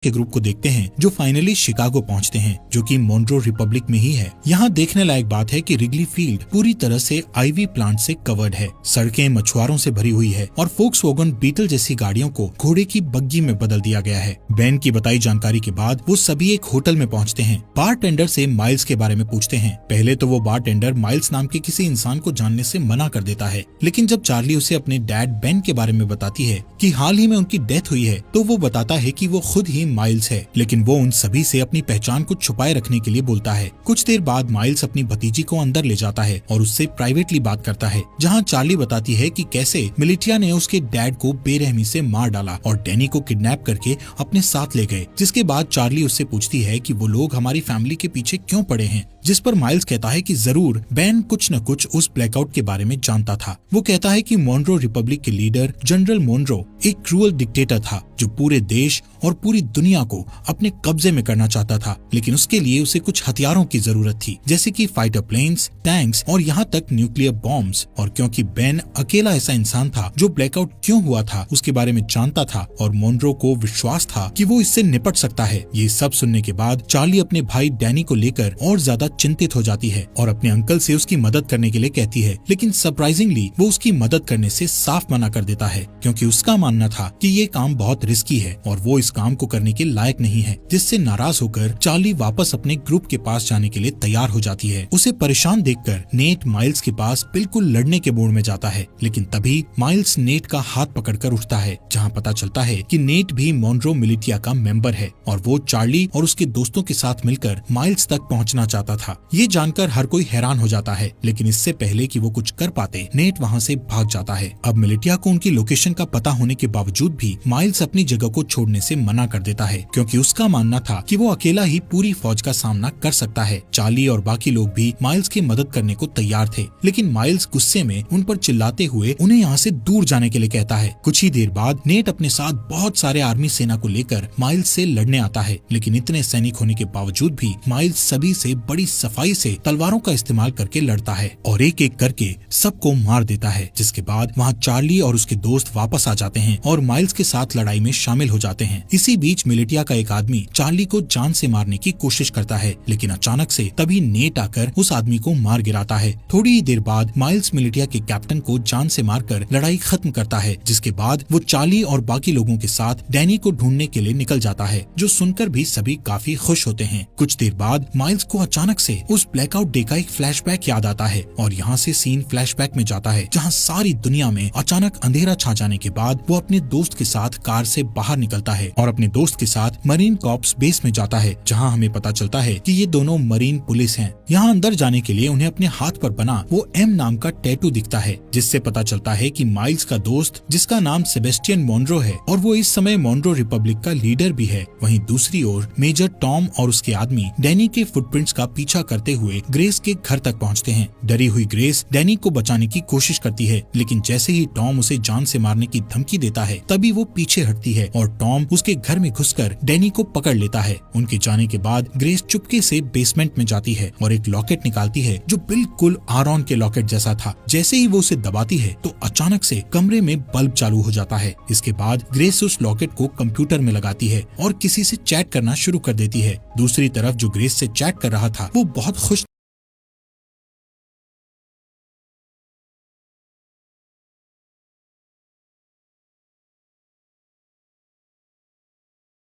के ग्रुप को देखते हैं जो फाइनली शिकागो पहुंचते हैं, जो कि मोनरो रिपब्लिक में ही है। यहाँ देखने लायक बात है कि रिगली फील्ड पूरी तरह से आईवी प्लांट से कवर्ड है। सड़कें मछुआरों से भरी हुई है और फोक्सवैगन बीटल जैसी गाड़ियों को घोड़े की बग्गी में बदल दिया गया है। बेन की बताई जानकारी के बाद वो सभी एक होटल में पहुँचते हैं। बारटेंडर से माइल्स के बारे में पूछते हैं। पहले तो वो बारटेंडर माइल्स नाम के किसी इंसान को जानने से मना कर देता है, लेकिन जब चार्ली उसे अपने डैड बेन के बारे में बताती है कि हाल ही में उनकी डेथ हुई है, तो वो बताता है कि वो खुद ही माइल्स है, लेकिन वो उन सभी से अपनी पहचान को छुपाए रखने के लिए बोलता है। कुछ देर बाद माइल्स अपनी भतीजी को अंदर ले जाता है और उससे प्राइवेटली बात करता है, जहाँ चार्ली बताती है कि कैसे मिलिटिया ने उसके डैड को बेरहमी से मार डाला और डैनी को किडनैप करके अपने साथ ले गए। जिसके बाद चार्ली उससे पूछती है कि वो लोग हमारी फैमिली के पीछे क्यों पड़े हैं, जिस पर माइल्स कहता है कि जरूर बेन कुछ न कुछ उस ब्लैकआउट के बारे में जानता था। वो कहता है कि मोनरो रिपब्लिक के लीडर जनरल मोनरो एक क्रूअल डिक्टेटर था जो पूरे देश और पूरी दुनिया को अपने कब्जे में करना चाहता था, लेकिन उसके लिए उसे कुछ हथियारों की जरूरत थी, जैसे कि फाइटर प्लेन्स, टैंक्स और यहाँ तक न्यूक्लियर बॉम्ब्स। और क्योंकि बेन अकेला ऐसा इंसान था जो ब्लैकआउट क्यों हुआ था उसके बारे में जानता था और मोनरो को विश्वास था कि वो इससे निपट सकता है। ये सब सुनने के बाद चार्ली अपने भाई डैनी को लेकर और ज्यादा चिंतित हो जाती है और अपने अंकल से उसकी मदद करने के लिए कहती है, लेकिन सरप्राइजिंगली वो उसकी मदद करने से साफ मना कर देता है, क्योंकि उसका मानना था कि ये काम बहुत रिस्की है और वो इस काम को करने के लायक नहीं है। जिससे नाराज होकर चार्ली वापस अपने ग्रुप के पास जाने के लिए तैयार हो जाती है। उसे परेशान देखकर नेट माइल्स के पास बिल्कुल लड़ने के मूड में जाता है, लेकिन तभी माइल्स नेट का हाथ पकड़कर उठता है, जहाँ पता चलता है कि नेट भी मोनरो मिलिटिया का मेंबर है और वो चार्ली और उसके दोस्तों के साथ मिलकर माइल्स तक पहुँचना चाहता था। ये जानकर हर कोई हैरान हो जाता है, लेकिन इससे पहले कि वो कुछ कर पाते नेट वहाँ से भाग जाता है। अब मिलिटिया को उनकी लोकेशन का पता होने के बावजूद भी माइल्स अपनी जगह को छोड़ने से मना कर देता है, क्योंकि उसका मानना था कि वो अकेला ही पूरी फौज का सामना कर सकता है। चार्ली और बाकी लोग भी माइल्स की मदद करने को तैयार थे, लेकिन माइल्स गुस्से में उन पर चिल्लाते हुए उन्हें यहाँ से दूर जाने के लिए कहता है। कुछ ही देर बाद नेट अपने साथ बहुत सारे आर्मी सेना को लेकर माइल्स से लड़ने आता है, लेकिन इतने सैनिक होने के बावजूद भी माइल्स सभी से बड़ी सफाई से तलवारों का इस्तेमाल करके लड़ता है और एक एक करके सबको मार देता है। जिसके बाद वहाँ चार्ली और उसके दोस्त वापस आ जाते हैं और माइल्स के साथ लड़ाई में शामिल हो जाते हैं। इसी बीच मिलिटिया का एक आदमी चार्ली को जान से मारने की कोशिश करता है, लेकिन अचानक से तभी नेट आकर उस आदमी को मार गिराता है। थोड़ी ही देर बाद माइल्स मिलिटिया के कैप्टन को जान से मारकर लड़ाई खत्म करता है, जिसके बाद वो चार्ली और बाकी लोगों के साथ डैनी को ढूंढने के लिए निकल जाता है, जो सुनकर भी सभी काफी खुश होते हैं। कुछ देर बाद माइल्स को अचानक से उस ब्लैकआउट डे का एक फ्लैशबैक याद आता है और यहाँ से सीन फ्लैशबैक में जाता है, जहाँ सारी दुनिया में अचानक अंधेरा छा जाने के बाद वो अपने दोस्त के साथ कार से बाहर निकलता है और अपने दोस्त के साथ मरीन कॉर्प्स बेस में जाता है, जहां हमें पता चलता है कि ये दोनों मरीन पुलिस हैं। यहाँ अंदर जाने के लिए उन्हें अपने हाथ पर बना वो एम नाम का टैटू दिखता है, जिससे पता चलता है कि माइल्स का दोस्त, जिसका नाम सेबेस्टियन मोनरो है और वो इस समय मोनरो रिपब्लिक का लीडर भी है। वहीं दूसरी ओर मेजर टॉम और उसके आदमी डैनी के फुटप्रिंट्स का पीछा करते हुए ग्रेस के घर तक पहुँचते हैं। डरी हुई ग्रेस डैनी को बचाने की कोशिश करती है, लेकिन जैसे ही टॉम उसे जान से मारने की धमकी देता है, तभी वो पीछे हटती है और टॉम उसके घर में घुसकर डैनी को पकड़ लेता है। उनके जाने के बाद ग्रेस चुपके से बेसमेंट में जाती है और एक लॉकेट निकालती है जो बिल्कुल आरॉन के लॉकेट जैसा था। जैसे ही वो उसे दबाती है तो अचानक से कमरे में बल्ब चालू हो जाता है। इसके बाद ग्रेस उस लॉकेट को कंप्यूटर में लगाती है और किसी से चैट करना शुरू कर देती है। दूसरी तरफ जो ग्रेस से चैट कर रहा था वो बहुत खुश